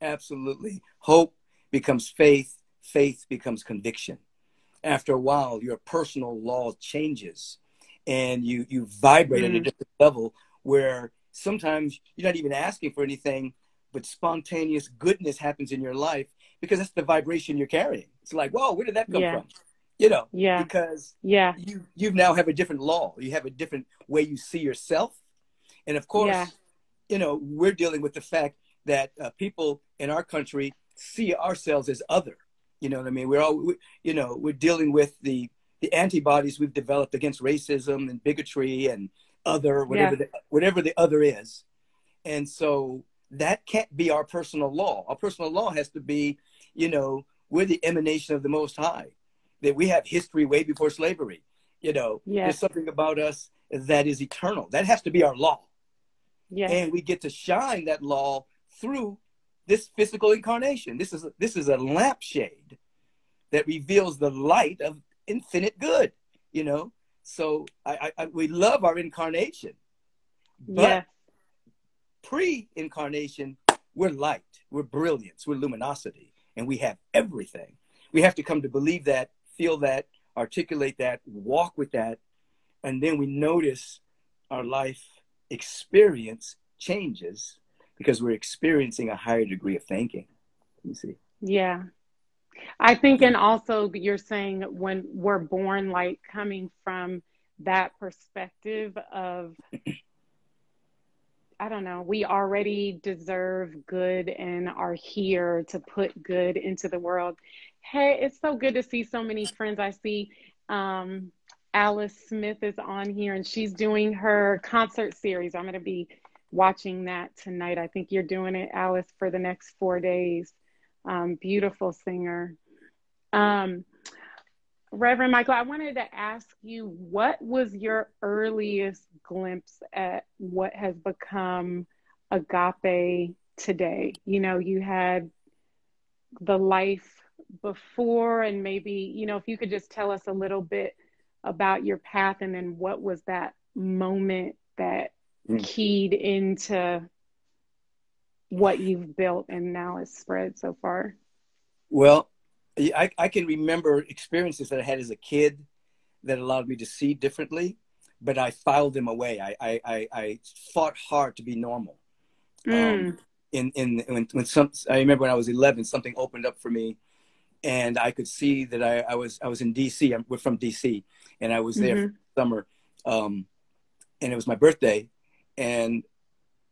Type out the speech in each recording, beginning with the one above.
Absolutely. Hope becomes faith. Faith becomes conviction. After a while, your personal law changes and you vibrate at a different level where sometimes you're not even asking for anything, but spontaneous goodness happens in your life because that's the vibration you're carrying. It's like, whoa, where did that come from? You know, because you now have a different law. You have a different way you see yourself. And of course, you know, we're dealing with the fact that people in our country see ourselves as other. You know what I mean? We're dealing with the antibodies we've developed against racism and bigotry and other, whatever the other is. And so that can't be our personal law. Our personal law has to be, you know, we're the emanation of the Most High, that we have history way before slavery. You know, there's something about us that is eternal. That has to be our law. And we get to shine that law through this physical incarnation. This is a lampshade that reveals the light of infinite good, you know? So we love our incarnation, but pre-incarnation, we're light, we're brilliance, we're luminosity, and we have everything. We have to come to believe that, feel that, articulate that, walk with that, and then we notice our life experience changes because we're experiencing a higher degree of thinking, you see. Yeah. I think, and also you're saying when we're born, like coming from that perspective of, I don't know, we already deserve good and are here to put good into the world. Hey, it's so good to see so many friends. I see Alice Smith is on here and she's doing her concert series. I'm going to be watching that tonight. I think you're doing it, Alice, for the next 4 days. Beautiful singer. Reverend Michael, I wanted to ask you, what was your earliest glimpse at what has become agape today? You know, you had the life before, and maybe, you know, if you could just tell us a little bit about your path, and then what was that moment that keyed into what you've built and now is spread so far? Well, I can remember experiences that I had as a kid that allowed me to see differently, but I filed them away. I fought hard to be normal. I remember when I was 11, something opened up for me, and I could see that I was in D.C. We're from D.C. and I was there for the summer, and it was my birthday, and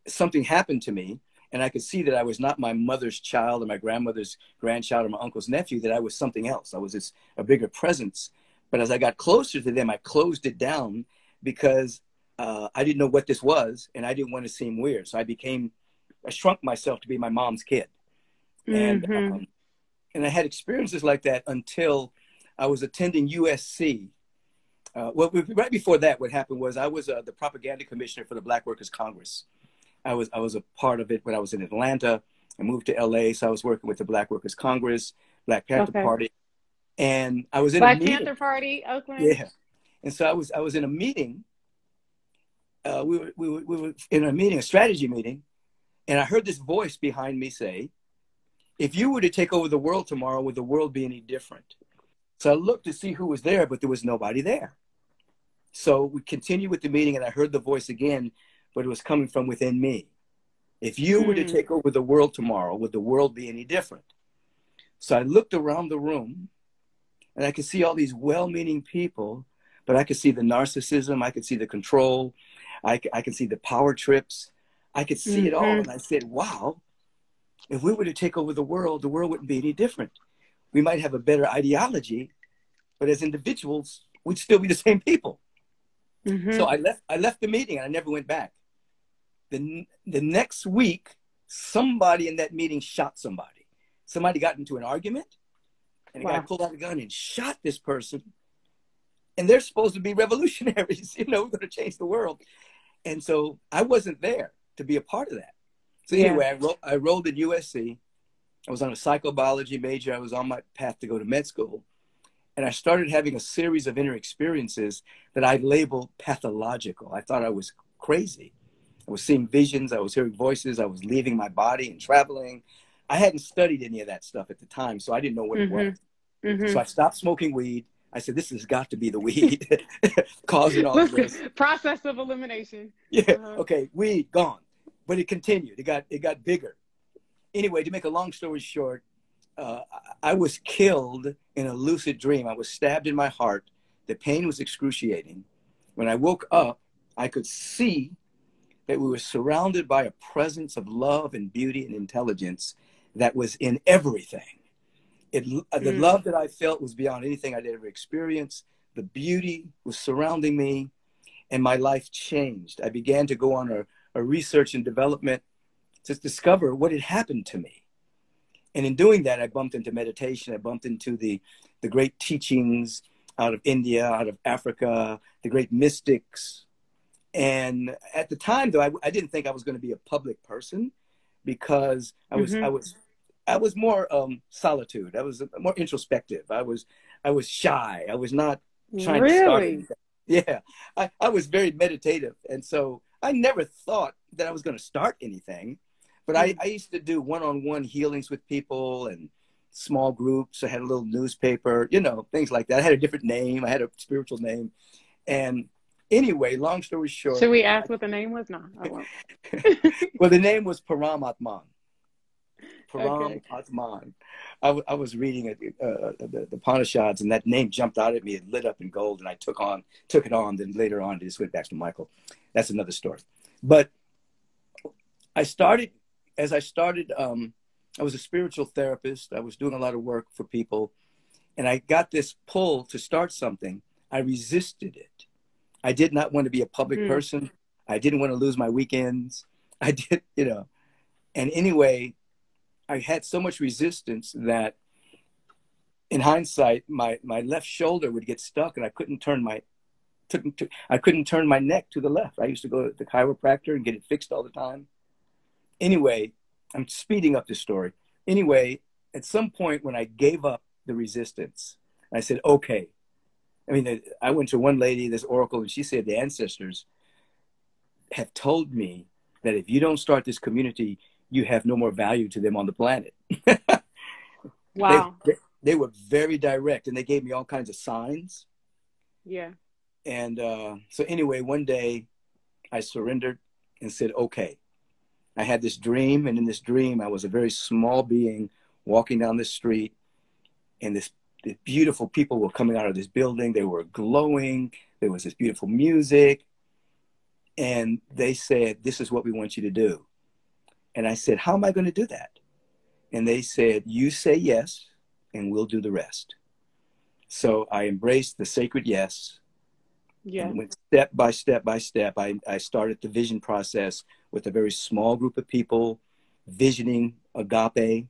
something happened to me. And I could see that I was not my mother's child or my grandmother's grandchild or my uncle's nephew, that I was something else. I was a bigger presence. But as I got closer to them, I closed it down because I didn't know what this was, and I didn't want to seem weird. So I shrunk myself to be my mom's kid. And I had experiences like that until I was attending USC. Right before that, what happened was I was the propaganda commissioner for the Black Workers Congress. I was a part of it when I was in Atlanta. I moved to LA, so I was working with the Black Workers Congress, Black Panther Party, and I was in a meeting. Black Panther Party, Oakland. Yeah, and so I was in a meeting. We were in a meeting, a strategy meeting, and I heard this voice behind me say, "If you were to take over the world tomorrow, would the world be any different?" So I looked to see who was there, but there was nobody there. So we continued with the meeting, and I heard the voice again, but it was coming from within me. If you were to take over the world tomorrow, would the world be any different? So I looked around the room and I could see all these well-meaning people, but I could see the narcissism. I could see the control. I could see the power trips. I could see it all. And I said, wow, if we were to take over the world wouldn't be any different. We might have a better ideology, but as individuals, we'd still be the same people. So I left the meeting and I never went back. The next week, somebody in that meeting shot somebody. Somebody got into an argument, and a guy pulled out a gun and shot this person. And they're supposed to be revolutionaries, you know, we're going to change the world. And so I wasn't there to be a part of that. So anyway, I enrolled at USC. I was on a psychobiology major. I was on my path to go to med school. And I started having a series of inner experiences that I labeled pathological. I thought I was crazy. I was seeing visions. I was hearing voices. I was leaving my body and traveling. I hadn't studied any of that stuff at the time, so I didn't know what it was. So I stopped smoking weed. I said, this has got to be the weed causing all of this. Process of elimination. Yeah. Okay. Weed gone, but it continued. It got bigger. Anyway, to make a long story short, I was killed in a lucid dream. I was stabbed in my heart. The pain was excruciating. When I woke up, I could see that we were surrounded by a presence of love and beauty and intelligence that was in everything. The love that I felt was beyond anything I'd ever experienced. The beauty was surrounding me, and my life changed. I began to go on a research and development to discover what had happened to me. And in doing that, I bumped into meditation. I bumped into the great teachings out of India, out of Africa, the great mystics. And at the time, though, I didn't think I was going to be a public person, because I was more solitude. I was more introspective. I was shy. I was not trying to start anything. Yeah, I was very meditative. And so I never thought that I was going to start anything. But I used to do one-on-one healings with people and small groups. I had a little newspaper, you know, things like that. I had a different name. I had a spiritual name. And anyway, long story short. Should we ask what the name was? No, I won't. Well, the name was Param Atman. Param Atman. I was reading the Upanishads, and that name jumped out at me. It lit up in gold, and I took it on. Then later on, it went back to Michael. That's another story. But I was a spiritual therapist. I was doing a lot of work for people, and I got this pull to start something. I resisted it. I did not want to be a public person. I didn't want to lose my weekends. I did, you know. And anyway, I had so much resistance that in hindsight, my left shoulder would get stuck, and I couldn't turn my neck to the left. I used to go to the chiropractor and get it fixed all the time. Anyway, I'm speeding up this story. Anyway, at some point when I gave up the resistance, I said, okay. I mean, I went to one lady, this oracle, and she said the ancestors have told me that if you don't start this community, you have no more value to them on the planet. Wow. They were very direct, and they gave me all kinds of signs. Yeah. And so anyway, one day I surrendered and said, okay. I had this dream, and in this dream, I was a very small being walking down the street, and the beautiful people were coming out of this building. They were glowing. There was this beautiful music. And they said, this is what we want you to do. And I said, how am I going to do that? And they said, you say yes, and we'll do the rest. So I embraced the sacred yes. Yeah. And went step by step by step. I started the vision process with a very small group of people, visioning agape.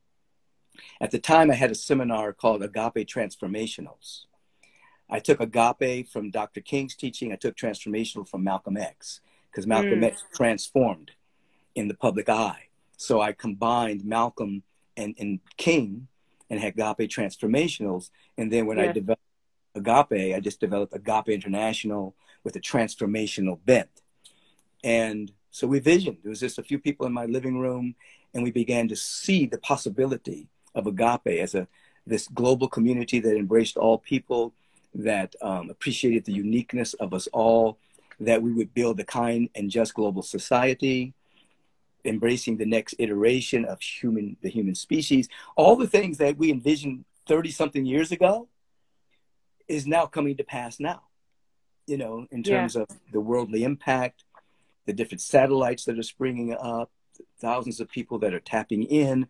At the time, I had a seminar called Agape Transformationals. I took agape from Dr. King's teaching. I took transformational from Malcolm X, because Malcolm X transformed in the public eye. So I combined Malcolm and King and had agape transformationals. And then when I developed agape, I just developed Agape International with a transformational bent. And so we visioned. There was just a few people in my living room, and we began to see the possibility of agape as this global community that embraced all people, that appreciated the uniqueness of us all, that we would build a kind and just global society, embracing the next iteration of the human species. All the things that we envisioned 30-something years ago is now coming to pass now, you know, in terms of the worldly impact, the different satellites that are springing up, thousands of people that are tapping in.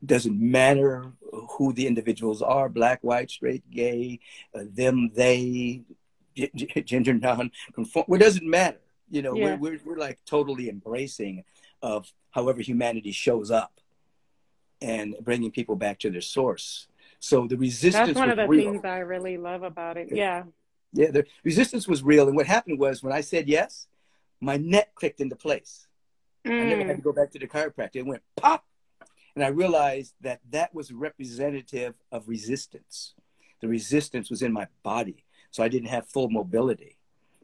Doesn't matter who the individuals are, black, white, straight, gay, them, they, gender non-conform. It doesn't matter. You know, we're like totally embracing of however humanity shows up and bringing people back to their source. So the resistance was real. That's one of the things I really love about it. Yeah. Yeah, the resistance was real. And what happened was when I said yes, my neck clicked into place. I never had to go back to the chiropractor. It went pop. And I realized that that was representative of resistance. The resistance was in my body. So I didn't have full mobility.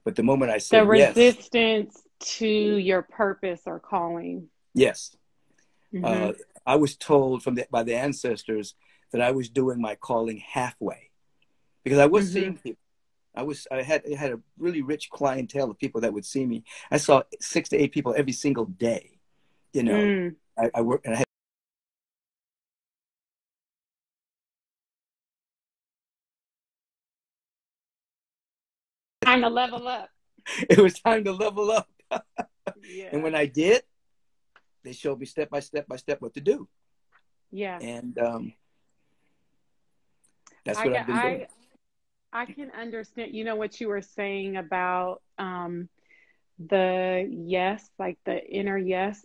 But the moment I said yes. The resistance to your purpose or calling. Yes. I was told by the ancestors that I was doing my calling halfway, because I was seeing people. I had a really rich clientele of people that would see me. I saw 6 to 8 people every single day. You know, I worked, and I had time to level up. it was time to level up. Yeah. And when I did, they showed me step by step what to do. Yeah. And that's what I've been doing. I can understand, you know, what you were saying about the yes, like the inner yes.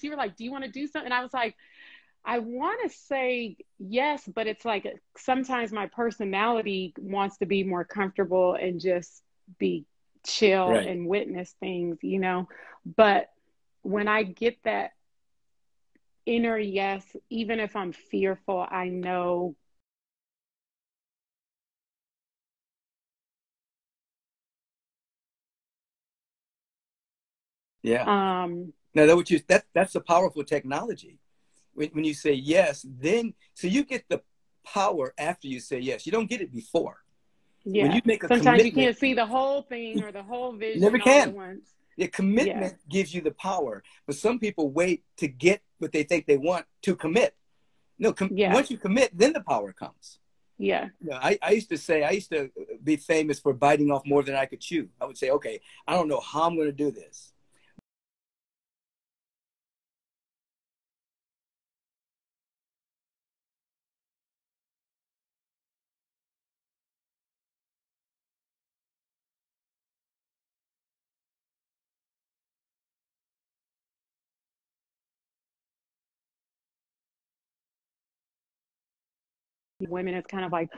You were like, do you want to do something? And I was like, I want to say yes, but it's like sometimes my personality wants to be more comfortable and just be chill Right. and witness things, you know. But when I get that inner yes, even if I'm fearful, I know. Yeah. Now that's a powerful technology. When you say yes, then so you get the power after you say yes. You don't get it before. When Yeah. you make a Sometimes you commitment, can't see the whole thing or the whole you never vision all at can. once. The commitment gives you the power, but some people wait to get what they think they want to commit. No, once you commit, then the power comes. Yeah. You know, I used to be famous for biting off more than I could chew. I would say, okay, I don't know how I'm going to do this. Women, it's kind of like,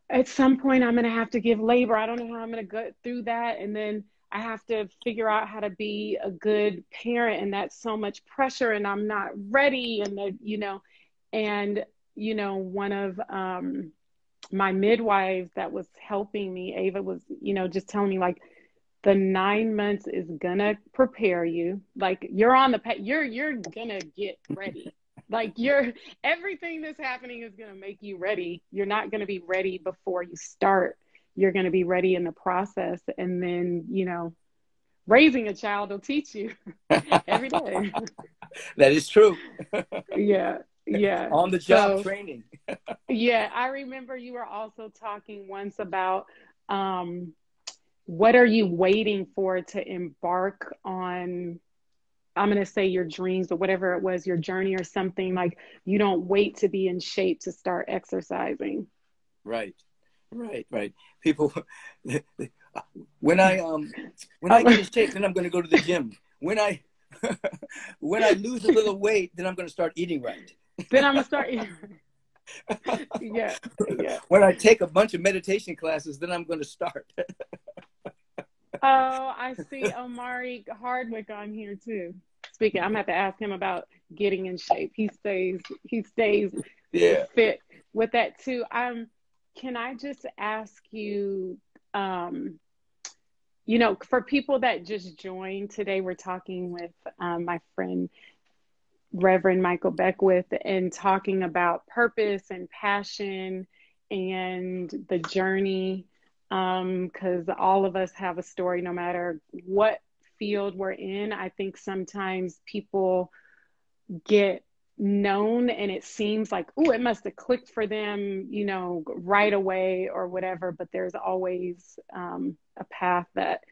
at some point I'm going to have to give labor. I don't know how I'm going to go through that. And then I have to figure out how to be a good parent. And that's so much pressure and I'm not ready. And, you know, one of my midwives that was helping me, Ava, was, you know, just telling me like, the 9 months is gonna prepare you. Like you're on the you're gonna get ready. Like everything that's happening is gonna make you ready. You're not gonna be ready before you start. You're gonna be ready in the process, and then, you know, raising a child will teach you every day. That is true. Yeah, yeah. On the job So training. yeah, I remember you were also talking once about what are you waiting for to embark on, I'm going to say your dreams or whatever it was, your journey or something. Like you don't wait to be in shape to start exercising. Right. People, when I get in shape, then I'm going to go to the gym. When I lose a little weight, then I'm going to start eating right. Then I'm going to start eating right. Yeah. When I take a bunch of meditation classes, then I'm going to start. Oh, I see Omari Hardwick on here too. Speaking, I'm gonna have to ask him about getting in shape. He stays fit with that too. Can I just ask you, you know, for people that just joined today, we're talking with my friend Reverend Michael Beckwith and talking about purpose and passion and the journey, because all of us have a story no matter what field we're in. I think sometimes people get known and it seems like, oh, it must have clicked for them, you know, right away or whatever, but there's always a path that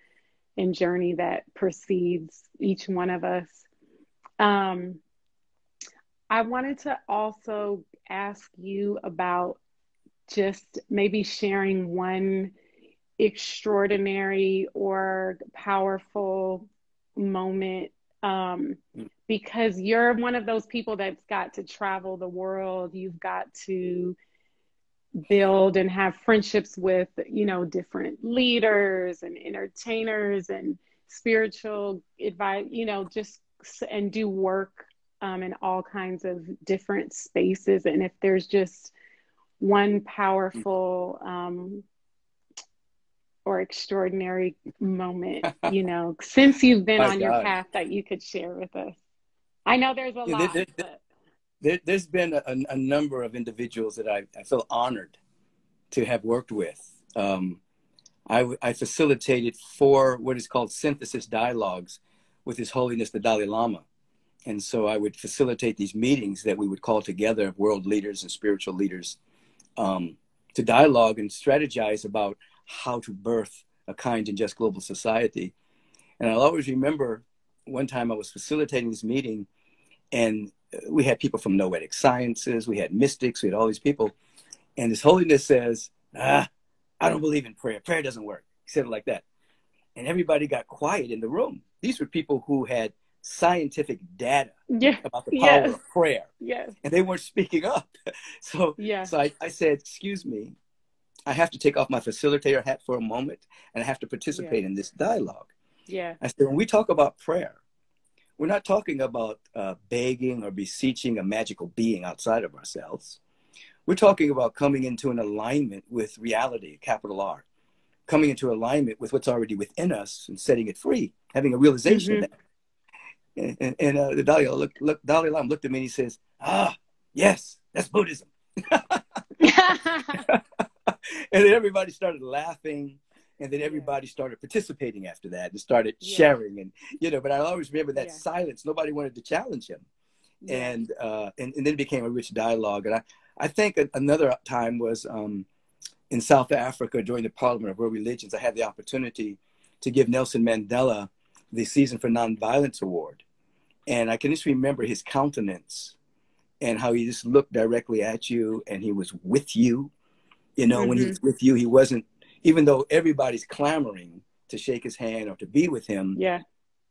and journey that precedes each one of us. I wanted to also ask you about just maybe sharing one extraordinary or powerful moment because you're one of those people that's got to travel the world. You've got to build and have friendships with, different leaders and entertainers and spiritual advice, and do work in all kinds of different spaces. And if there's just one powerful or extraordinary moment, since you've been My on your God. path that you could share with us. I know there's a lot, but There's been a number of individuals that I feel honored to have worked with. I facilitated 4 what is called synthesis dialogues with His Holiness the Dalai Lama. And so I would facilitate these meetings that we would call together world leaders and spiritual leaders to dialogue and strategize about how to birth a kind and just global society. And I'll always remember one time I was facilitating this meeting, and we had people from Noetic Sciences, we had mystics, we had all these people. And His Holiness says, I don't believe in prayer. Prayer doesn't work. He said it like that. And everybody got quiet in the room. These were people who had scientific data about the power of prayer. Yes. And they weren't speaking up. So I said, excuse me, I have to take off my facilitator hat for a moment, and I have to participate in this dialogue. Yeah. I said, when we talk about prayer, we're not talking about begging or beseeching a magical being outside of ourselves. We're talking about coming into an alignment with reality, capital R, coming into alignment with what's already within us and setting it free, having a realization that. And the Dalai Lama looked at me and he says, yes, that's Buddhism. And then everybody started laughing. And then everybody started participating after that and started sharing. And, but I always remember that silence. Nobody wanted to challenge him. And then it became a rich dialogue. And I think another time was in South Africa during the Parliament of World Religions. I had the opportunity to give Nelson Mandela the Season for Nonviolence Award. And I can just remember his countenance and how he just looked directly at you and he was with you. When he was with you, he wasn't, even though everybody's clamoring to shake his hand or to be with him,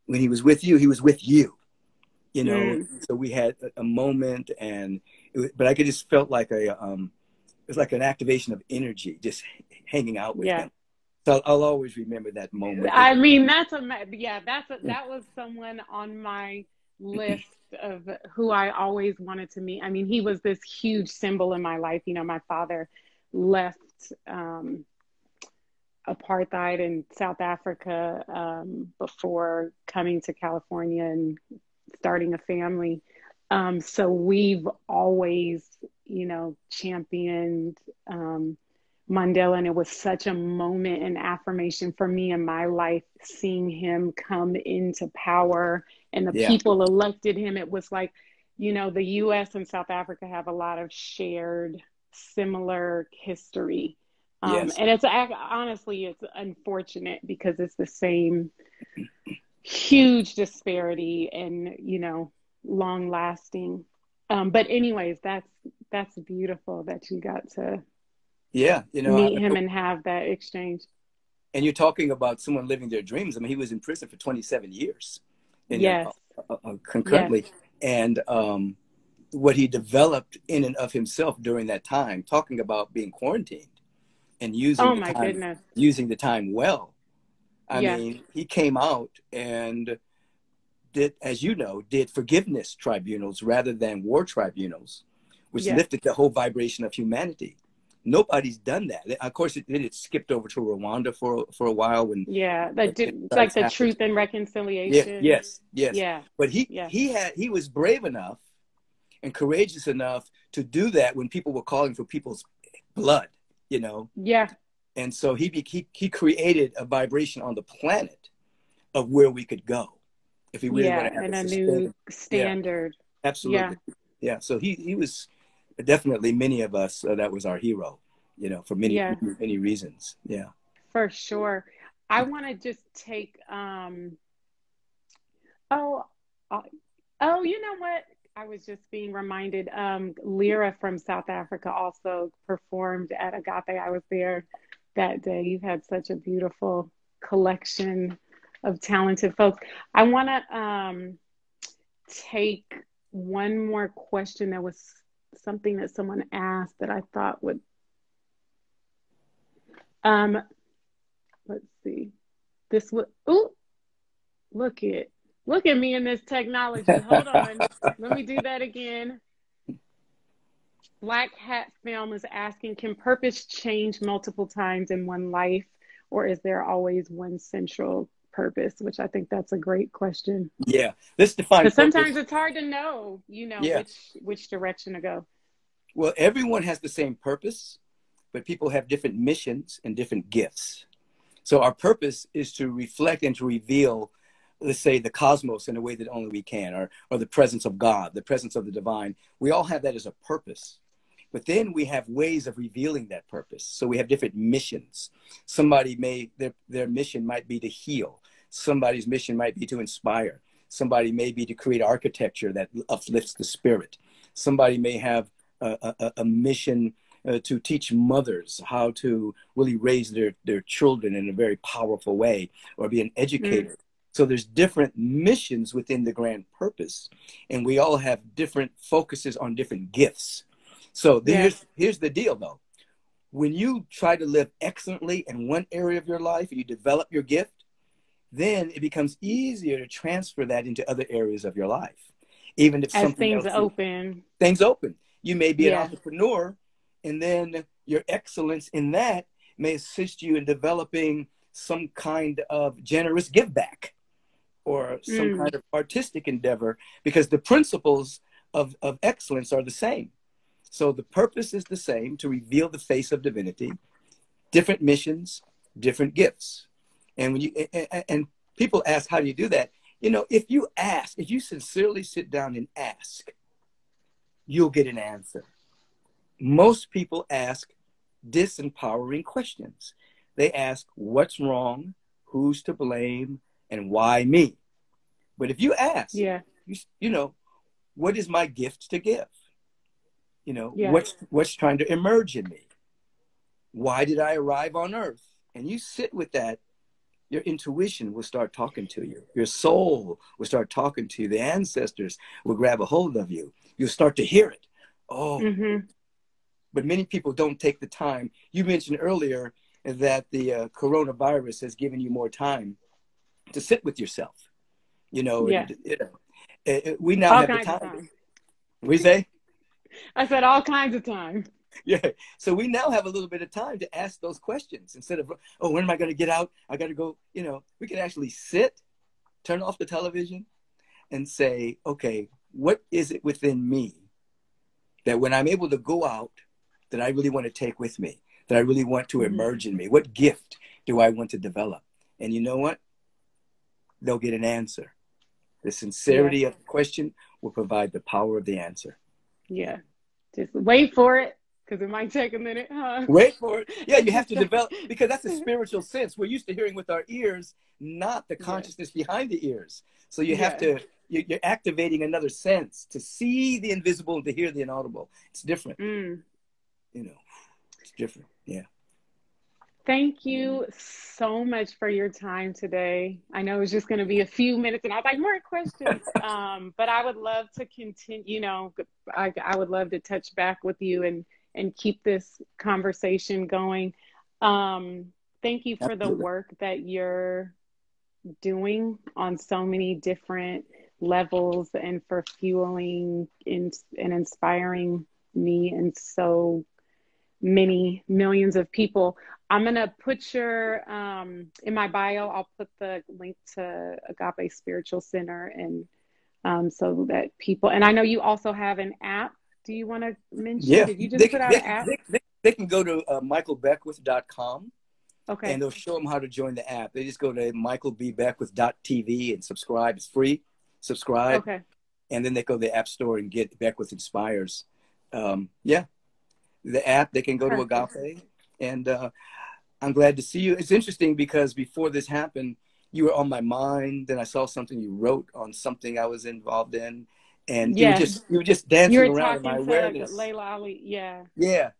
when he was with you, he was with you, So we had a moment, but I could just felt like it was like an activation of energy, just hanging out with him. So I'll always remember that moment. I mean, that was someone on my list of who I always wanted to meet. I mean, he was this huge symbol in my life. My father left apartheid in South Africa before coming to California and starting a family. So we've always, championed Mandela, and it was such a moment and affirmation for me in my life, seeing him come into power and the people elected him. It was like, the US and South Africa have a lot of shared, similar history. And it's honestly, it's unfortunate because it's the same huge disparity and, long lasting. But anyways, that's beautiful that you got to meet him and have that exchange. And you're talking about someone living their dreams. I mean, he was in prison for 27 years. Concurrently. And what he developed in and of himself during that time, talking about being quarantined and using the time well. I mean, he came out and did forgiveness tribunals rather than war tribunals, which lifted the whole vibration of humanity. Nobody's done that. Of course, it skipped over to Rwanda for a while when the Truth and Reconciliation. Yes. But he was brave enough and courageous enough to do that when people were calling for people's blood. And so he created a vibration on the planet of where we could go if we really want to have a new standard. Absolutely. So he was definitely, many of us, that was our hero, for many reasons. For sure. I want to just take you know what, I was just being reminded, Lyra from South Africa also performed at Agape. I was there that day. You've had such a beautiful collection of talented folks. I want to take one more question. That was something that someone asked that I thought would, let's see. This would, ooh, look at me in this technology. Hold on. Let me do that again. Black Hat Film is asking, can purpose change multiple times in one life, or is there always one central purpose? Which I think that's a great question. Yeah, let's define Because purpose. sometimes it's hard to know, Yeah. which direction to go. Well, everyone has the same purpose, but people have different missions and different gifts. So our purpose is to reflect and to reveal, let's say, the cosmos in a way that only we can, or the presence of God, the presence of the divine. We all have that as a purpose. But then we have ways of revealing that purpose. So we have different missions. Somebody may, their mission might be to heal. Somebody's mission might be to inspire. Somebody may be to create architecture that uplifts the spirit. Somebody may have a mission to teach mothers how to really raise their children in a very powerful way, or be an educator. So there's different missions within the grand purpose, and we all have different focuses on different gifts. So here's the deal, though. When you try to live excellently in one area of your life and you develop your gift, then it becomes easier to transfer that into other areas of your life. Even if as things open. Things open. You may be an entrepreneur, and then your excellence in that may assist you in developing some kind of generous give back, or some kind of artistic endeavor, because the principles of excellence are the same. So the purpose is the same, to reveal the face of divinity, different missions, different gifts. And when and people ask, how do you do that? If you sincerely sit down and ask, you'll get an answer. Most people ask disempowering questions. They ask, what's wrong, who's to blame, and why me? But if you ask, what is my gift to give? What's trying to emerge in me? Why did I arrive on earth? And you sit with that, your intuition will start talking to you. Your soul will start talking to you. The ancestors will grab a hold of you. You'll start to hear it. But many people don't take the time. You mentioned earlier that the coronavirus has given you more time to sit with yourself. We now have the time. We say? I said all kinds of time. Yeah. So we now have a little bit of time to ask those questions instead of, when am I going to get out? I got to go. We can actually sit, turn off the television, and say, okay, what is it within me that when I'm able to go out, that I really want to take with me, that I really want to emerge in me? What gift do I want to develop? And you know what? They'll get an answer. The sincerity of the question will provide the power of the answer. Yeah. Just wait for it, because it might take a minute, huh? Wait for it. Yeah, you have to develop, because that's a spiritual sense. We're used to hearing with our ears, not the consciousness behind the ears. So you have to, you're activating another sense to see the invisible and to hear the inaudible. It's different. It's different. Yeah. Thank you so much for your time today. I know it's just going to be a few minutes, and I was like, more questions. But I would love to continue, I would love to touch back with you and keep this conversation going. Thank you for the work that you're doing on so many different levels, and for fueling and inspiring me and so many millions of people. I'm going to put your, in my bio, I'll put the link to Agape Spiritual Center, and so that people, and I know you also have an app. Do you want to mention? Yeah. Did you just put out an app? They can go to michaelbbeckwith.com. Okay. And they'll show them how to join the app. They just go to michaelbbeckwith.tv and subscribe. It's free. Subscribe. Okay. And then they go to the App Store and get Beckwith Inspires. The app, they can go to Agape. And I'm glad to see you. It's interesting because before this happened, you were on my mind. Then I saw something you wrote on something I was involved in. And you were just dancing around in my awareness. Layla Ali. Yeah. Yeah.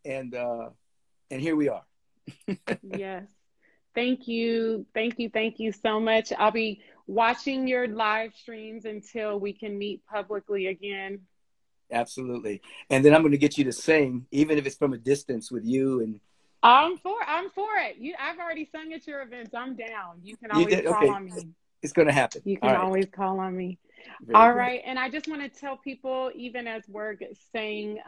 And here we are. Yes. Thank you. Thank you. Thank you so much. I'll be watching your live streams until we can meet publicly again. Absolutely. And then I'm going to get you to sing, even if it's from a distance with you. And I'm for it. I've already sung at your events. I'm down. You can you always did? call Okay. on me. It's going to happen. You All can right. always call on me. Very All good. right. And I just want to tell people, even as we're saying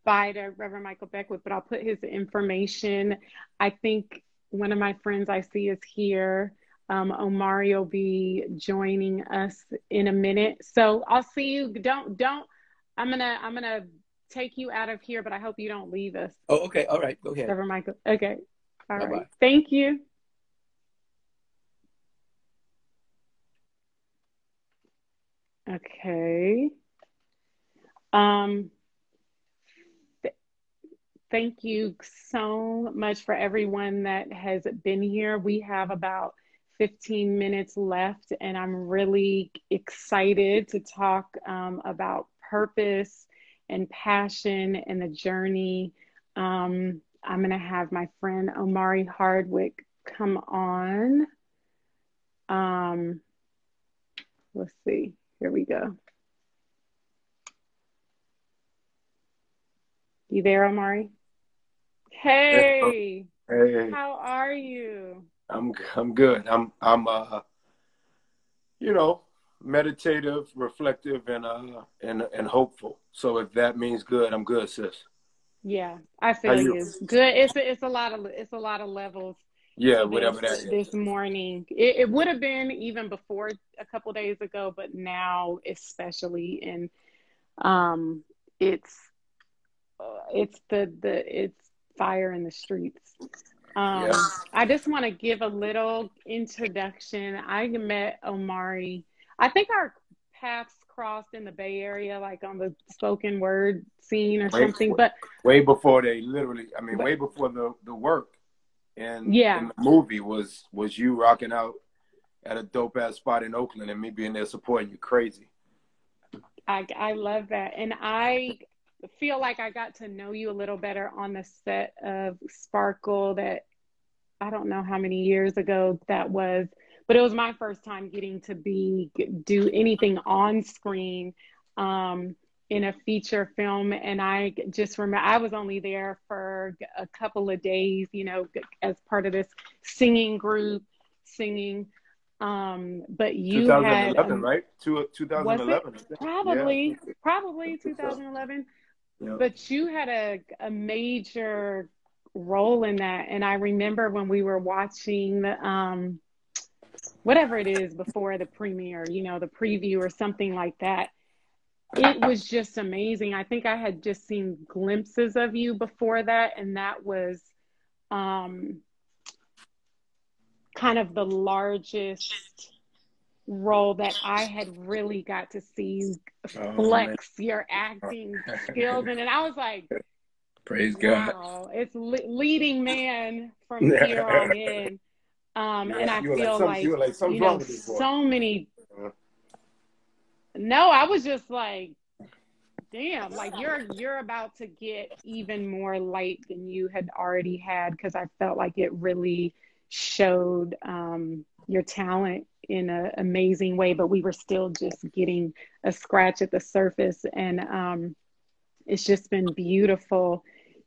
bye to Reverend Michael Beckwith, but I'll put his information. I think one of my friends I see is here. Omari will be joining us in a minute. So I'll see you. I'm gonna take you out of here, but I hope you don't leave us. Oh, okay. All right. Go ahead. Reverend Michael. Okay. All Bye-bye. right. Thank you. Okay. Thank you so much for everyone that has been here. We have about 15 minutes left, and I'm really excited to talk about purpose and passion and the journey. I'm going to have my friend Omari Hardwick come on. Let's see. Here we go. You there, Omari? Hey. Hey. How are you? I'm good. I'm meditative, reflective, and hopeful. So if that means good, I'm good, sis. Yeah, I feel you. Good. It's a lot of levels. Yeah, whatever that is. This morning, it would have been even before a couple days ago, but now especially, and it's fire in the streets. I just want to give a little introduction. I met Omari. I think our paths crossed in the Bay Area, like on the spoken word scene or something. But way before way before the work and the movie was you rocking out at a dope ass spot in Oakland and me being there supporting you. Crazy. I love that, and I feel like I got to know you a little better on the set of Sparkle. That I don't know how many years ago that was, but it was my first time getting to do anything on screen in a feature film. And I just remember I was only there for a couple of days, as part of this singing group, singing. But you 2011, had right? 2011. Probably 2011. Yeah. But you had a major role in that. And I remember when we were watching the whatever it is before the premiere, the preview or something like that. It was just amazing. I think I had just seen glimpses of you before that, and that was kind of the largest role that I had really got to see you flex your acting skills. And I was like, praise wow, it's leading man from here on in. And I feel like so many. No, I was just like, damn, like you're about to get even more light than you had already had, because I felt like it really showed your talent in an amazing way, but we were still just getting a scratch at the surface. And it's just been beautiful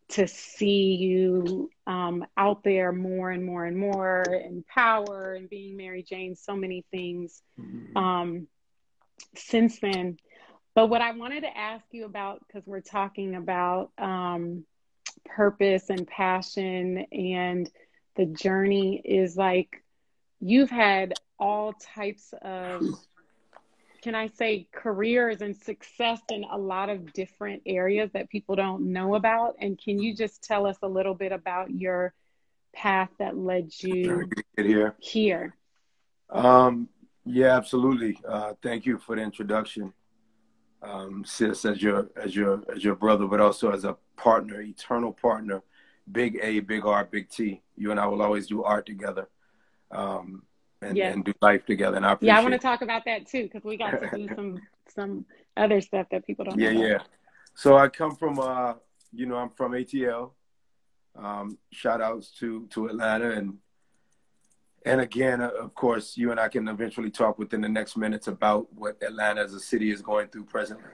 to see you out there more and more and more, in power and being Mary Jane, so many things since then. But what I wanted to ask you about, because we're talking about purpose and passion and the journey, is like you've had all types of, can I say, careers and success in a lot of different areas that people don't know about. And can you just tell us a little bit about your path that led you here? Yeah, absolutely. Thank you for the introduction, sis, as your brother, but also as a partner, eternal partner, big A, big R, big T. You and I will always do art together. And do life together, and I appreciate. Yeah, I want to talk about that too, because we got to do some other stuff that people don't know about. Yeah. So I come from I'm from ATL. Shout outs to Atlanta, and And again, of course, you and I can eventually talk within the next minutes about what Atlanta as a city is going through presently.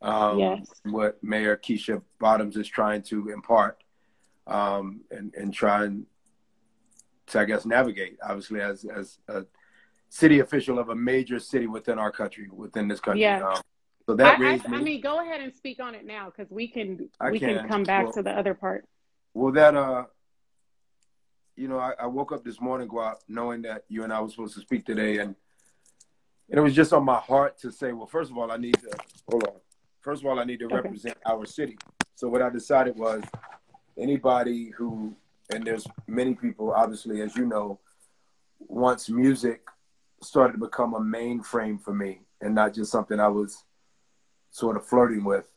Yes. What Mayor Keisha Bottoms is trying to impart, and trying to, I guess, navigate, obviously, as a city official of a major city within our country, within this country. Yeah. So that raised me. I mean, go ahead and speak on it now, because we can come back to the other part. Well, that you know, I woke up this morning, Guap, knowing that you and I were supposed to speak today, and it was just on my heart to say, well, first of all, I need to represent our city. So what I decided was, anybody who, and there's many people, obviously, as you know, once music started to become a mainframe for me and not just something I was sort of flirting with.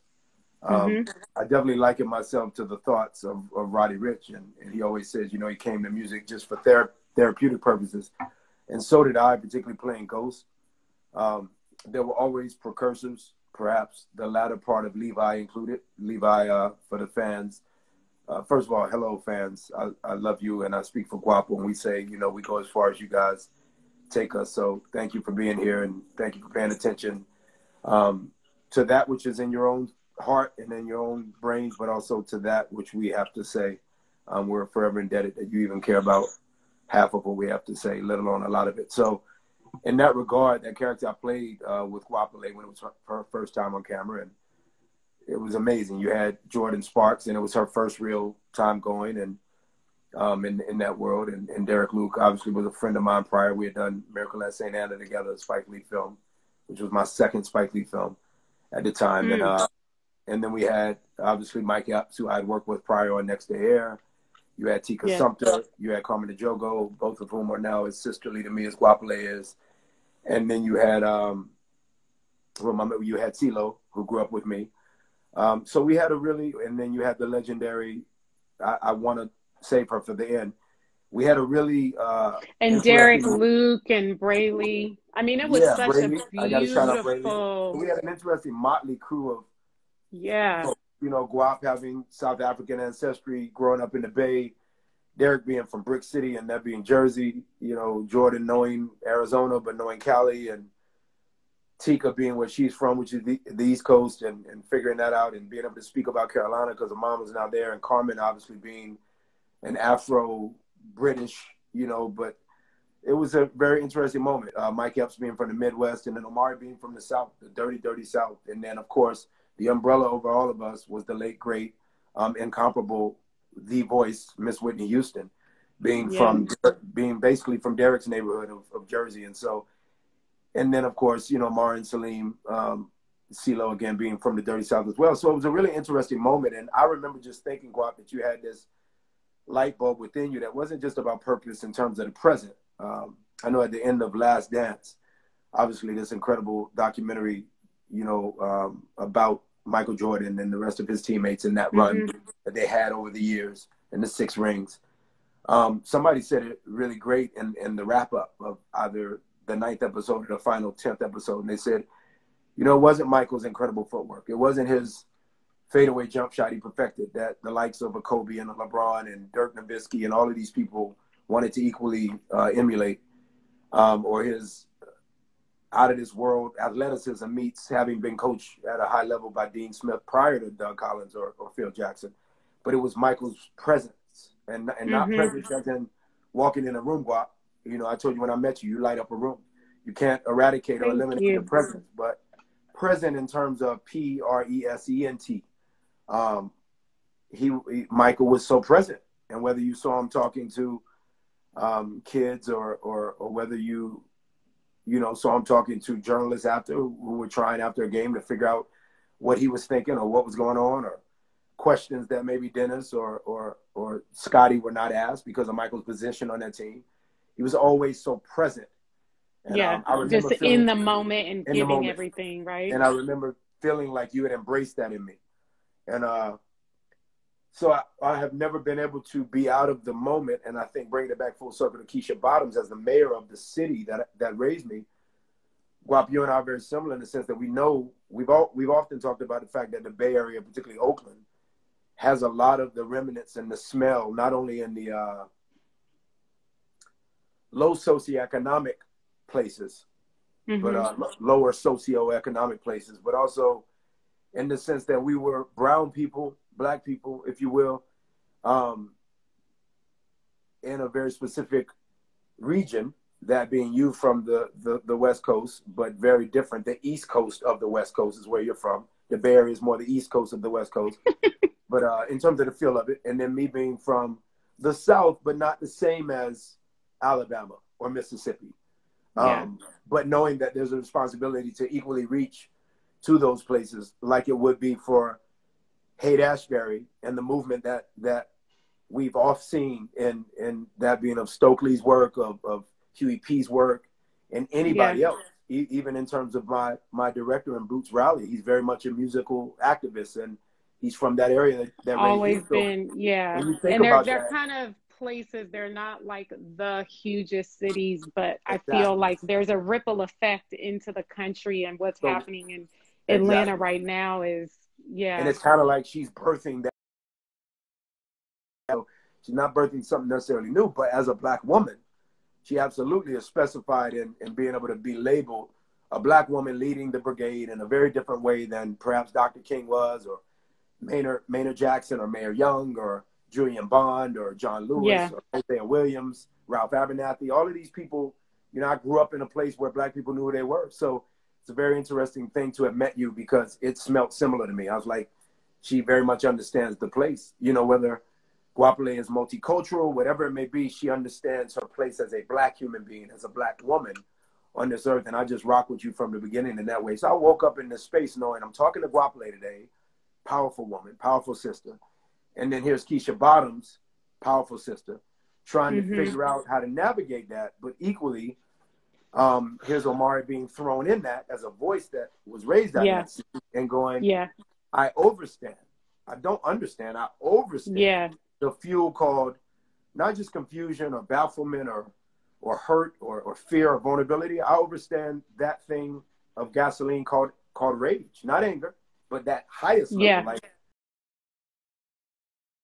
I definitely liken myself to the thoughts of Roddy Ricch, and he always says, you know, he came to music just for therapeutic purposes, and so did I, particularly playing Ghost. There were always precursors, perhaps the latter part of Levi included. Levi, for the fans, first of all, hello fans, I love you, and I speak for Guapo when we say, you know, we go as far as you guys take us. So thank you for being here, and thank you for paying attention to that which is in your own heart and in your own brains, but also to that which we have to say. We're forever indebted that you even care about half of what we have to say, let alone a lot of it. So in that regard, that character I played with Guapole when it was her first time on camera, and it was amazing. You had Jordan Sparks, and it was her first real time going, and in that world. And Derek Luke obviously was a friend of mine prior. We had done Miracle at St. Anna together, a Spike Lee film, which was my second Spike Lee film at the time. And then we had, obviously, Mike Epps, who I had worked with prior on Next Day Air. You had Tika Sumpter. You had Carmen DeJogo, both of whom are now as sisterly to me as Guapole is. And then you had you had CeeLo, who grew up with me. So we had and then you had the legendary, I want to save her for the end. We had a really and Derek Luke and Brayley. I mean, it was such Brayley, a beautiful. We had an interesting motley crew of, you know, Guap having South African ancestry, growing up in the Bay, Derek being from Brick City and that being Jersey, you know, Jordan knowing Arizona but knowing Cali, and Tika being where she's from, which is the East Coast, and figuring that out and being able to speak about Carolina because her mom was now there, and Carmen obviously being an Afro-British, you know, but it was a very interesting moment. Mike Epps being from the Midwest, and then Omari being from the South, the dirty, dirty South. And then, of course, the umbrella over all of us was the late, great, incomparable, the voice, Miss Whitney Houston, being basically from Derek's neighborhood of Jersey. And so, and then, of course, you know, Mara and Salim, CeeLo, again, being from the dirty South as well. So it was a really interesting moment. And I remember just thinking, Guap, that you had this light bulb within you that wasn't just about purpose in terms of the present. I know at the end of Last Dance, obviously this incredible documentary, you know, about Michael Jordan and the rest of his teammates in that run that they had over the years and the 6 rings. Somebody said it really great in the wrap up of either the 9th episode or the final 10th episode. And they said, you know, it wasn't Michael's incredible footwork. It wasn't his fadeaway jump shot he perfected that the likes of a Kobe and a LeBron and Dirk Nowitzki and all of these people wanted to equally emulate, or his out of this world athleticism meets having been coached at a high level by Dean Smith prior to Doug Collins or Phil Jackson. But it was Michael's presence and not presence as in walking in a room, Guap. You know, I told you when I met you, you light up a room. You can't eradicate or eliminate your presence, but present in terms of present. Michael was so present, and whether you saw him talking to kids or whether you know, saw him talking to journalists after who were trying after a game to figure out what he was thinking or what was going on, or questions that maybe Dennis or Scotty were not asked because of Michael's position on that team. He was always so present. And, just in the moment and giving everything, right? And I remember feeling like you had embraced that in me. And so I have never been able to be out of the moment. And I think bringing it back full circle to Keisha Bottoms as the mayor of the city that raised me, Guap, you and I are very similar in the sense that we know, we've often talked about the fact that the Bay Area, particularly Oakland, has a lot of the remnants and the smell, not only in the low socioeconomic places, but lower socioeconomic places, but also in the sense that we were brown people, black people, if you will, in a very specific region, that being you from the West Coast, but very different. The East Coast of the West Coast is where you're from. The Bay Area is more the East Coast of the West Coast. But in terms of the feel of it, and then me being from the South, but not the same as Alabama or Mississippi. But knowing that there's a responsibility to equally reach to those places, like it would be for Haight-Ashbury and the movement that we've all seen, in that being of Stokely's work, of Huey P's work, and anybody else, even in terms of my director in Boots Rowley. He's very much a musical activist, and he's from that area that always been, and they're kind of places, they're not like the hugest cities, but I feel like there's a ripple effect into the country, and what's happening in Atlanta right now is, and it's kind of like she's birthing that. She's not birthing something necessarily new, but as a black woman, she absolutely is specified in being able to be labeled a black woman leading the brigade in a very different way than perhaps Dr. King was, or Maynard Jackson, or Mayor Young, or Julian Bond, or John Lewis, or Hosea Williams, Ralph Abernathy. All of these people, you know, I grew up in a place where black people knew who they were. So it's a very interesting thing to have met you, because it smelt similar to me. I was like, she very much understands the place, you know, whether Guapale is multicultural, whatever it may be, she understands her place as a black human being, as a black woman on this earth. And I just rock with you from the beginning in that way. So I woke up in this space knowing I'm talking to Guapale today, powerful woman, powerful sister. And then here's Keisha Bottoms, powerful sister, trying to figure out how to navigate that. But equally, here's Omari being thrown in that as a voice that was raised out of that city, and going, I overstand. I don't understand. I overstand the fuel called not just confusion or bafflement or hurt or fear or vulnerability. I understand that thing of gasoline called rage, not anger, but that highest level, like